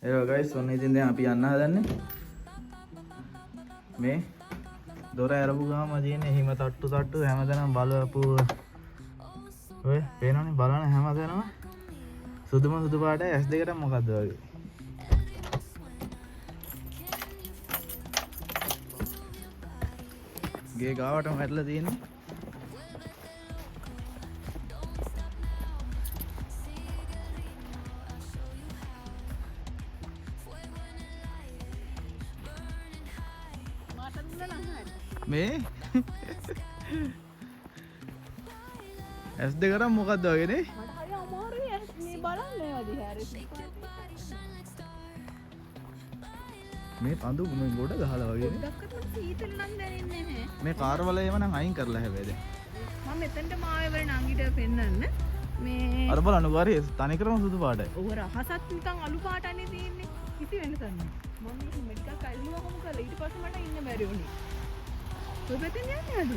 ඒක ගයිස් ඔන්න ඉතින් දැන් අපි යන්න හදන්නේ. මේ දොර ඇරපු ගාම තියෙන්නේ හිම තට්ටු හැමදැනම බලවපු ඔය පේනවනේ බලන්න හැමදැනම සුදු පාටයි S2කට මොකද්ද වගේ. ගේ ගාවටම වැටලා තියෙන්නේ. මේ S2කට මොකද්ද වගේනේ? මට හරි අමාරුයි මේ බලන්න ඒවා දිහා මේ පඳු මේ ගොඩ ගහලා වගේ නේ. ඩක්කට සීතල නම් දැනෙන්නේ නැහැ. මේ කාර්වල ඒව නම් අයින් කරලා හැබැයි දැන්. මම මෙතනට මාවේ වල නංගිට පෙන්නන්න. මේ අර බලන්නකෝ හරි තනි කරම සුදු පාටයි. ඔය රහසත් නිකන් අලු පාටනේ තියෙන්නේ. කිසි වෙනසක් නැහැ. මම මේ ටිකක් අල්ලුවා කොහොම කරලා ඊට පස්සේ මට ඉන්න බැරි වුණේ. ඔය පැත්තෙන් යන්නේ නේද?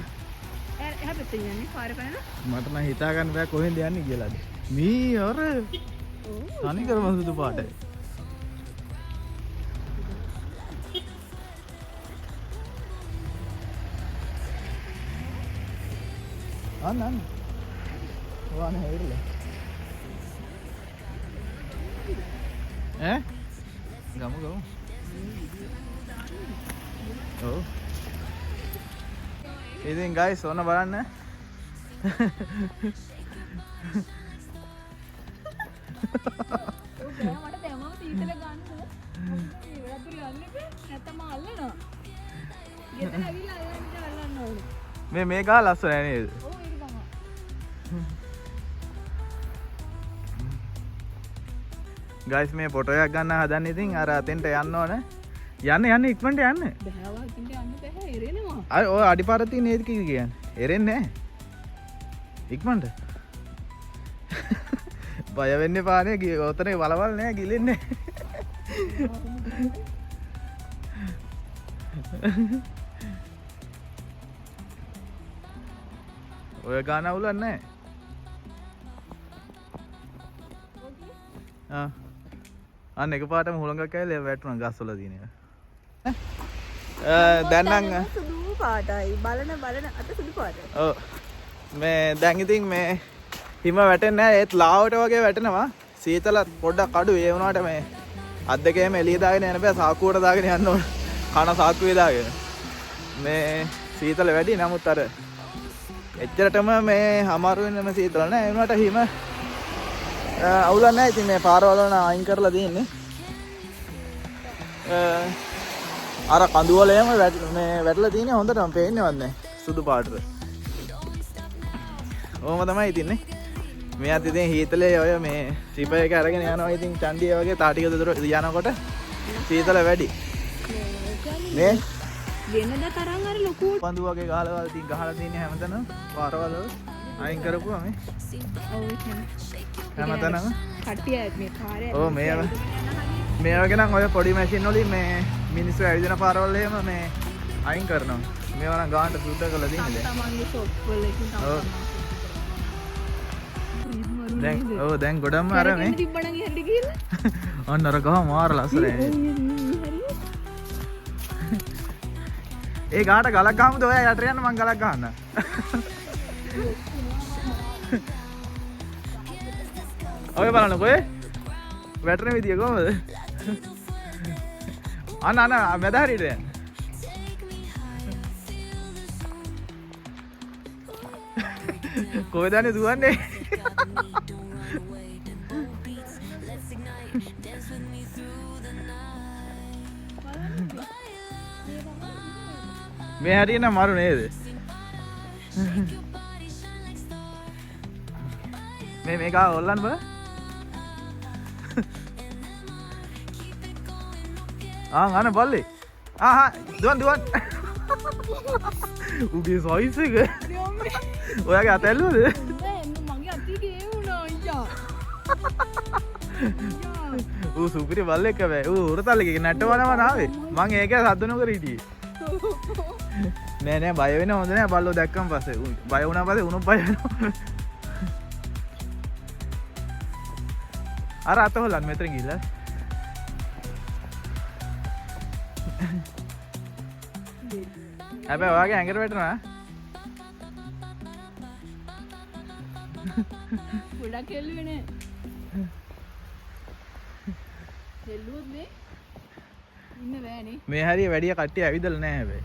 එහා පැත්තෙන් යන්නේ පාරේ පැනලා. මට නම් හිතා ගන්න බෑ කොහෙන්ද යන්නේ කියලාද. මේ අර තනි කරම සුදු පාටයි. අන්න වානේ හැරිලා ගමු ඔව් ඉතින් ගයිස් ඔන්න බලන්න ඔය මට දැමම සීතල ගන්න. මේ වලතුරු යන්නේ නැත්තම් අල්ලනවා. ගෙදර ඇවිල්ලා අල්ලන්න ඕනේ. මේ ගහ ලස්සනයි නේද? ඔව් ඒක තමයි. ගයිස් මේ ෆොටෝ එකක් ගන්න හදන්නේ ඉතින් අර අතෙන්ට යන්න ඕන. යන්න ඉක්මනට යන්න. බෑවා ඉතින් යන්න බෑ එරෙනවා. අය ඔය අඩිපාර තියෙන නේද කියන්නේ. එරෙන්නේ නැහැ. ඉක්මනට. බය වෙන්න එපා නේ. ඔතනේ වලවල් නැහැ ගිලින්නේ. ඔය ගාන අවුලක් නැහැ. අන්න එකපාරටම හුළඟක් ඇවිල්ලා වැටුණා ගස්වල තියෙන එක. දැන් නම් සුදු පාටයි බලන අත සුදු පාටයි. ඔව් මේ දැන් ඉතින් මේ හිම වැටෙන්නේ නැහැ ඒත් ලාවට වගේ වැටෙනවා. සීතල පොඩ්ඩක් අඩු ඒ වුණාට මේ අත් දෙකේම එළිය දාගෙන යන්න බෑ සාක්කුවට දාගෙන යන්න ඕන. කන සාක්කුවේ දාගෙන. මේ සීතල වැඩි නමුත් අර එච්චරටම මේ අමාරු වෙනම සීතල නැහැ. ඒ වුණාට හිම අවුලක් නැහැ. ඉතින් මේ පාරවල වල අයින් කරලා තියෙන්නේ. අර කඳු වල එහෙම මේ වැටලා තියෙන්නේ හොඳටම පේන්නේවත් නැහැ සුදු පාටට. ඕම තමයි ඉතින්නේ. මෙයාත් ඉතින් හීතලේ ඔය මේ ට්‍රිප් එක අරගෙන යනවා. ඉතින් චණ්ඩිය වගේ තා ටික දුර යනකොට සීතල වැඩි. මේ වෙනද තරම් අර ලොකු පඳු වගේ ගහලවල් ඉතින් ගහලා තියෙන්නේ හැමතැනම පාරවල අයින් කරපුවා මේ. ඔව් හැමතැනම කට්ටිය මේ පාරේ ඔව් මේ වගේ නම් ඔය පොඩි මැෂින් වලින් මේ මිනිස්සු ඇවිදින පාරවල් එහෙම මේ අයින් කරනවා. මේවා නම් ගානට සුද්ධ කරලා තියෙන්නේ දැන්. තමන්ගේ ෂොප් වල ඉතින් දැන් දැන් ගොඩක්ම අර මේ තිබ්බනම් එහෙට ගිහිල්ලා අන්න අර ගහ මාර ලස්සනයි. ඒ ගාට ගලක් ගහමුද ඔයා යට යන්න මං ගලක් ගහන්න. ඔය බලන්නකෝ වැටෙන විදිය කොහමද? අන්න මැද හරියට යන්න. කොහෙද දුවන්නේ? මේ හරියන මරු නේද? මේක ඔල්ලන්න බෑ. අනේ බල්ලේ. දුවන්. උගේ සයිස් එක. ඔයාගේ අත ඇල්ලුවද? මගේ අතේ ගේ වුණා අයියා. ඌ සුපිරි බල්ලෙක් හැබැයි. ඌ උරතල්ලේ නැට්ටවනම නාවේ. මං ඒක සද්ද නොකර හිටියේ. නෑ බය වෙන්න හොඳ නෑ බල්ලෝ දැක්කම පස්සේ. බය වුණා පස්සේ උණු බය වෙනවා. අර අත හොල්ලන්න මෙතන ගිහලා. හැබැයි ඔයාගේ ඇඟට වැටෙනවා. ගොඩක් එල්ලුවේ නේ. එල්ලුවොත් මේ ඉන්න බෑනේ. මේ හරිය වැඩි කට්ටිය ඇවිදලා නැහැ හැබැයි.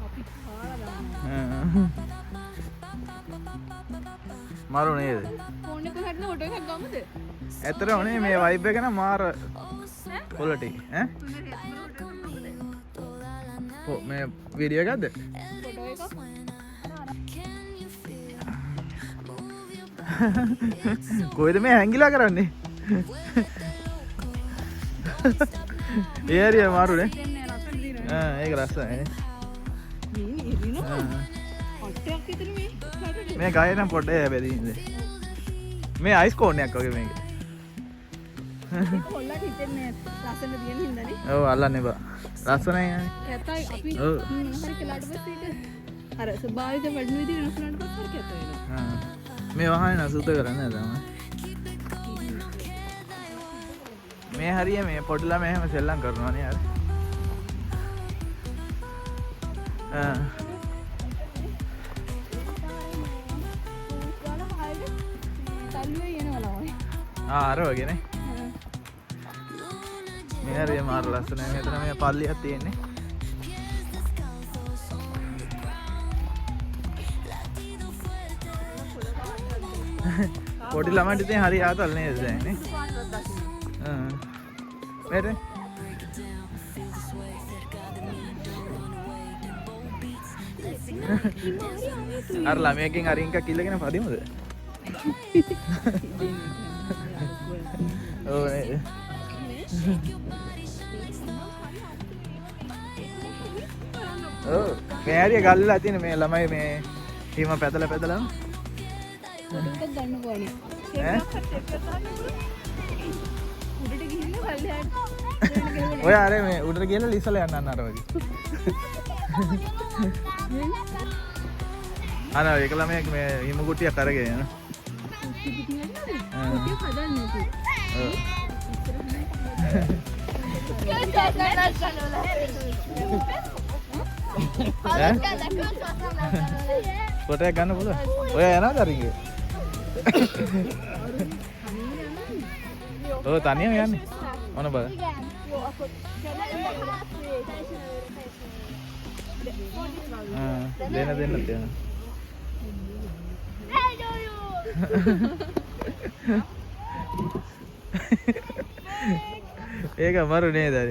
අපි කාලා දානවා. මරු නේද? ෆෝන් එක හැදලා ෆොටෝ එකක් ගමුද? ඇත්තටම නේ මේ වයිබ් එක නම් මාර quality ඈ? මේ වීඩියෝ එකක්ද? ෆොටෝ එකක්. කොයිද මේ හැංගිලා කරන්නේ? ඒ හරිය මාරුනේ. දෙන්නේ රසට දිනවා. ඒක ලස්සනයි. මේ ඉරිනවා. ඔට්ටයක් විතර මේ. මේ ගායේ නම් පොඩ්ඩේ බැදින්නේ. මේ අයිස් කෝන් එකක් වගේ මේක. කොල්ලට හිතෙන්නේ ලස්සන දින හින්දානේ. ඔව් අල්ලන්න එපා. ලස්සනයි නේ. කැතයි අපි ඔව්. හරි කියලාට පස්සේ ඊට අර ස්වභාවික වැඩි විදිහ වෙනස් වුණාට පස්සේ හරි කැත වෙනවා. මේ වහනේ නසුත කරන්නේ තමයි. මේ හරිය මේ පොඩි ළමයි එහෙම සෙල්ලම් කරනවා නේ අර. අර වගේ නේ. මේ හරිය මාර ලස්සනයි. මෙතන මේ පල්ලියක් තියෙන්නේ. පොඩි ළමයින්ට ඉතින් හරි ආතල් නේද දැන් නේ? මේක අර ළමයකින් අරින් එකක් ඉල්ලගෙන පදිමුද? ඔව් නේද? ඔව් මේ හරිය ගල්ලා තියෙන මේ ළමයි මේ හිම පැදලා උඩට ගන්න ඕනේ. ඈ? උඩට ගිහින් පල්ලෙහාට ඔය අර මේ උඩට ගිහලා ලිස්සලා යන්න අර වගේ. අර එක ළමයෙක් මේ හිම කුට්ටියක් අරගෙන යනවා. කුට්ටිය හදන්නේ තු. ඔව්. ෆොටෝ ගන්න පුළුවන්. ඔය යනවාද අරිගේ? ඔව් තනියම යන්නේ. මොන බල? දෙන්න දෙන්න. ඒක මරු නේද අර?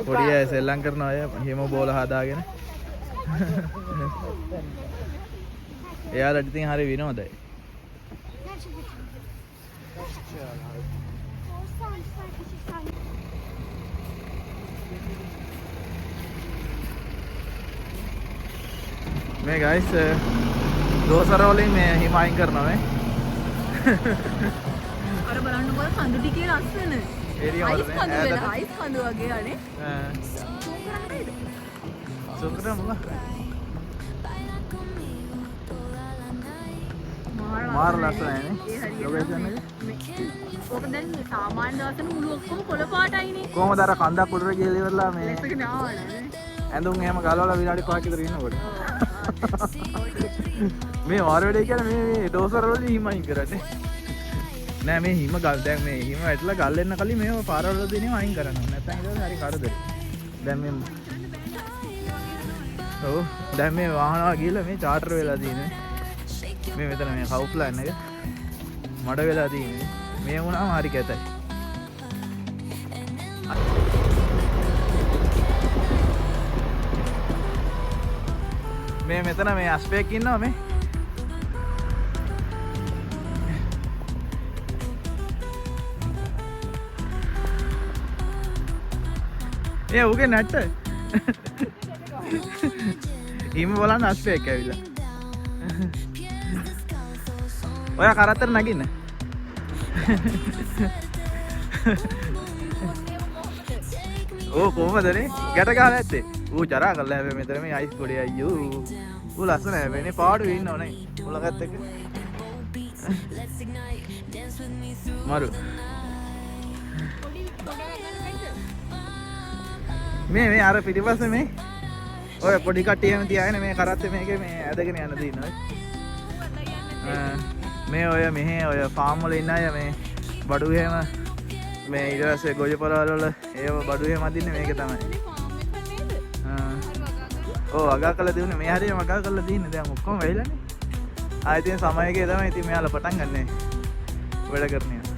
පොඩි අය සෙල්ලම් කරන අය හිම බෝල හදාගෙන. එයාලට ඉතින් හරි විනෝදයි. මේ guys දෝසර වලින් මේ හිම අයින් කරනවා මේ. අර බලන්නකෝ කඳු ටිකේ ලස්සන. ඒරිය අයිස් වල කඳු නේ. වෙන අයිස් කඳු වගේ අනේ. සූම් කරන්න බෑද? සුන්දර මොකක්? මාර ලස්සනයි නේ. ලොකේෂන් එක. ඔක දැන් සාමාන්‍ය දවසන මුළු ඔක්කොම කොළ පාටයිනේ. කොහමද අර කන්දක් උඩට ගිහලා ඉවරලා මේ ලෙසක නාවනේ. ඇඳුම් එහෙම ගලවලා විනාඩි 5ක් විතර ඉන්නකොට. මේ වාර වැඩේ කියන්නේ මේ ඩෝසර් වල හිම අයින් කරන්නේ. නෑ මේ හිම ගල් දැන් මේ හිම වැටලා ගල් එන්න කලින් මේව පාරවල දෙනේම අයින් කරනවා. නැත්නම් ඊට පස්සේ හරි කරදරයි. දැන් මේ ඔව් දැන් මේ වාහනවා ගිහලා මේ චාටර් වෙලා තියෙන්නේ. මේ මෙතන මේ කවුප්ලෑන් එක මඩ වෙලා තියෙන්නේ. මේ වුණාම හරි කැතයි. මේ මෙතන මේ අස්පෙක් ඉන්නවා මේ. ඒ උගේ නැට්ට. හිම බලන්න අස්පෙක් ඇවිල්ලා. ඔයා කරත්තර නගින්න. ඕ කොහමදනේ ගැට ගහලා ඇත්තේ? ඌ ජරා කරලා හැබැයි මෙතන මේ අයිස් පොඩි අයියෝ. ඌ ලස්සන හැබැයි පාඩුවේ ඉන්නවනේ. උලගත් එක. මරු. මේ අර පිටිපස්සේ මේ ඔය පොඩි කට්ටිය එහෙම තියාගෙන මේ කරත්තේ මේකේ මේ ඇදගෙන යන දින ඔය. මේ ඔය මෙහෙ ඔය ෆාම් වල ඉන්න අය මේ බඩු එහෙම මේ ඊට පස්සේ ගොජපරවල වල ඒව බඩු එහෙම අදින්නේ මේක තමයි. ඔව් අගා කළා දිනුනේ මේ හරියම අගා කළා දින්නේ දැන් ඔක්කොම වෙයිලානේ. ආයෙත් සමයකේ තමයි ඉතින් මෙයාලා පටන් ගන්නනේ වැඩ කරන්නේ.